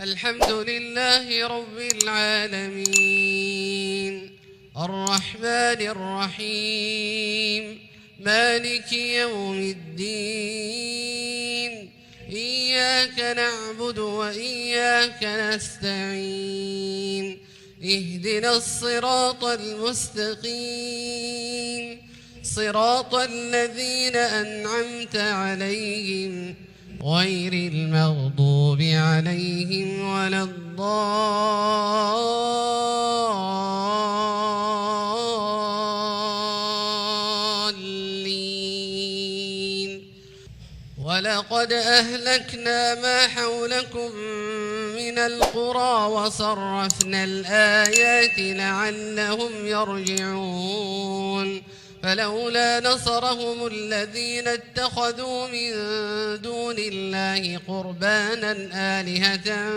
الحمد لله رب العالمين الرحمن الرحيم مالك يوم الدين إياك نعبد وإياك نستعين اهدنا الصراط المستقيم صراط الذين أنعمت عليهم غير المغضوب عليهم ولا الضالين. ولقد أهلكنا ما حولكم من القرى وصرفنا الآيات لعلهم يرجعون. فلولا نصرهم الذين اتخذوا من دون الله قربانا آلهة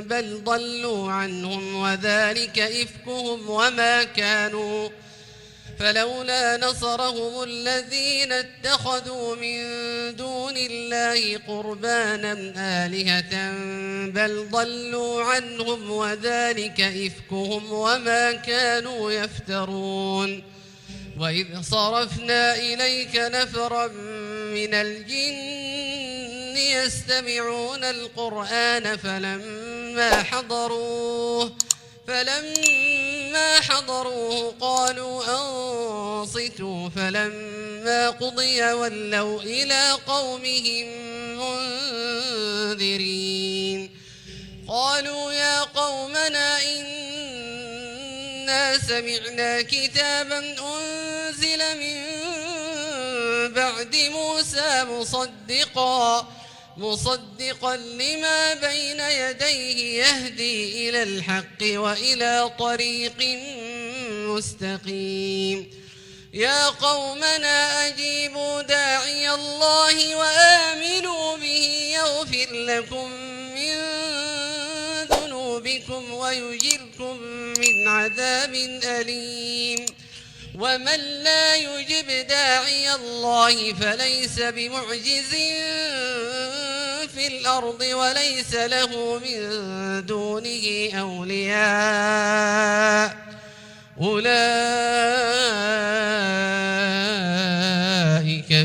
بل ضلوا عنهم وذلك إفكهم وما كانوا فلولا نصرهم الذين اتخذوا من دون الله قربانا آلهة بل ضلوا عنهم وذلك إفكهم وما كانوا يفترون. وإذ صرفنا إليك نفرا من الجن يستمعون القرآن فلما حضروه قالوا أنصتوا فلما قضي ولوا إلى قومهم منذرين. قالوا يا قومنا إنا سمعنا كتابا أنزل من بعد موسى مصدقا لما بين يديه يهدي إلى الحق وإلى طريق مستقيم. يا قومنا أجيبوا داعي الله وآمنوا به يغفر لكم من ذنوبكم ويجركم من عذاب أليم. ومن لا يجب داعي الله فليس بمعجز في الأرض وليس له من دونه أولياء أولئك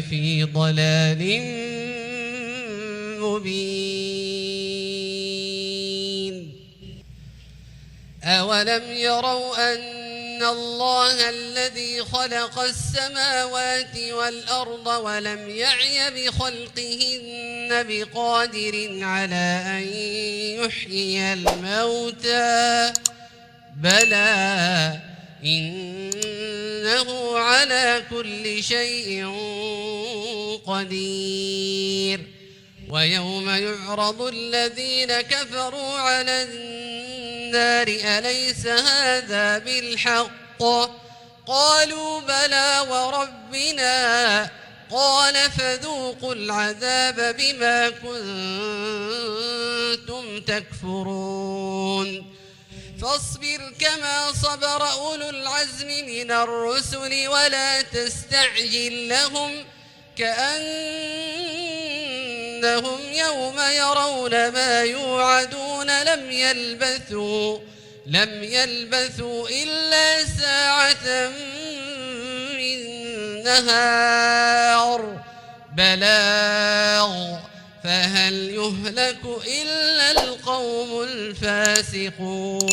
في ضلال مبين. أولم يروا أن الله الذي خلق السماوات والأرض ولم يعي بخلقهن بقادر على أن يحيي الموتى بلى إنه على كل شيء قدير. ويوم يعرض الذين كفروا على النار أليس هذا بالحق قالوا بلى وربنا قال فذوقوا العذاب بما كنتم تكفرون. فاصبر كما صبر أولو العزم من الرسل ولا تستعجل لهم كأنهم يوم يرون ما يوعدون لم يلبثوا إلا ساعة من نهار بلاغ فهل يهلك إلا القوم الفاسقون.